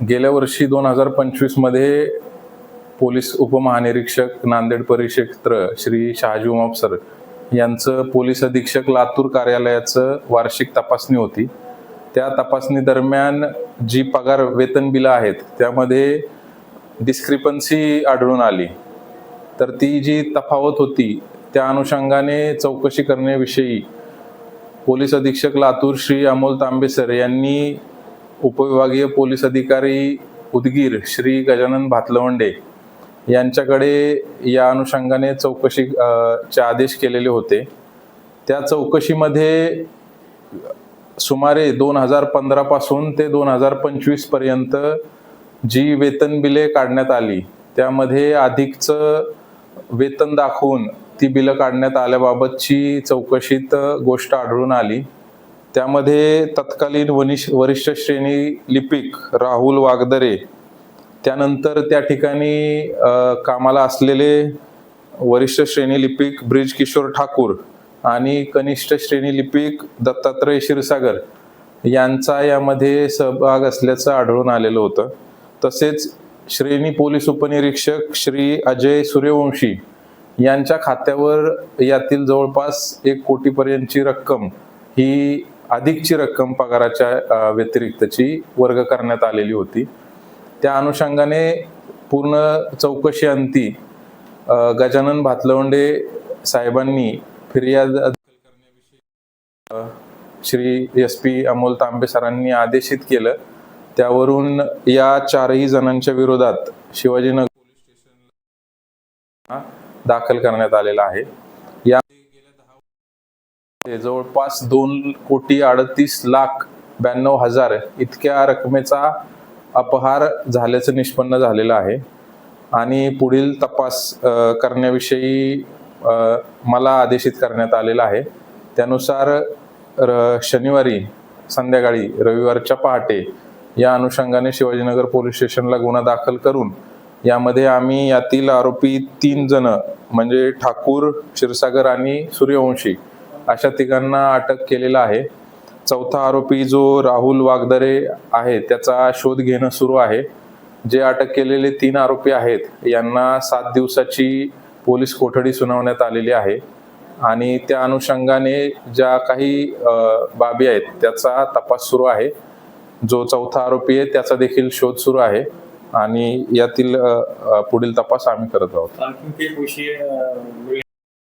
गेल्या वर्षी 2025 मध्ये पोलीस उपमहानिरीक्षक नांदेड परिक्षेत्र श्री शहाजी उमाप सर यांचं पोलीस अधीक्षक लातूर कार्यालयाचं वार्षिक तपासणी होती। त्या तपासणी दरम्यान जी पगार वेतन बिलं आहेत त्यामध्ये डिस्क्रिपन्सी आढळून आली। तर ती जी तफावत होती त्या अनुषंगाने चौकशी करण्याविषयी पोलीस अधीक्षक लातूर श्री अमोल तांबे सर यांनी उपविभागीय पोलीस अधिकारी उदगीर श्री गजानन भातलवंडे यांच्याकडे या अनुषंगाने चौकशीचे आदेश केलेले होते। त्या चौकशीमध्ये सुमारे 2015 पासून ते 2025 पर्यंत जी वेतन बिले काढण्यात आली त्यामध्ये अधिकचं वेतन दाखवून ती बिलं काढण्यात आल्याबाबतची चौकशीत गोष्ट आढळून आली। त्यामध्ये तत्कालीन वरिष्ठ श्रेणी लिपिक राहुल वागदरे, त्यानंतर त्या ठिकाणी कामाला असलेले वरिष्ठ श्रेणी लिपिक ब्रिज किशोर ठाकूर आणि कनिष्ठ श्रेणी लिपिक दत्तात्रय क्षीरसागर यांचा यामध्ये सहभाग असल्याचं आढळून आलेलं होतं। तसेच श्रेणी पोलीस उपनिरीक्षक श्री अजय सूर्यवंशी यांच्या खात्यावर यातील जवळपास 1 कोटीपर्यंतची रक्कम ही अधिकची रक्कम पगाराच्या व्यतिरिक्तची वर्ग करण्यात आलेली होती। त्या अनुषंगाने पूर्ण चौकशी अंती गजानन भातलवंडे साहेबांनी फिर्याद श्री SP अमोल तांबे सरांनी आदेशित केलं। त्यावरून या 4ही जणांच्या विरोधात शिवाजीनगर पोलीस स्टेशनला दाखल करण्यात आलेला आहे। या जवळपास 2,38,92,000 इतक्या रकमेचा अपहार झाल्याचं निष्पन्न झालेलं आहे आणि पुढील तपास करण्याविषयी मला आदेशित करण्यात आलेला आहे। त्यानुसार शनिवारी संध्याकाळी रविवारच्या पहाटे या अनुषंगाने शिवाजीनगर पोलीस स्टेशनला गुन्हा दाखल करून यामध्ये आम्ही यातील आरोपी 3 जण म्हणजे ठाकूर, क्षीरसागर आणि सूर्यवंशी अशा तिघांना अटक केलेला आहे। चौथा आरोपी जो राहुल वागदरे आहे त्याचा शोध घेणं सुरू आहे। जे अटक केलेले 3 आरोपी आहेत यांना 7 दिवसाची पोलीस कोठडी सुनावण्यात आलेली आहे आणि त्या अनुषंगाने ज्या काही बाबी आहेत त्याचा तपास सुरू आहे। जो चौथा आरोपी आहे त्याचा देखील शोध सुरू आहे आणि यातील पुढील तपास आम्ही करत आहोत।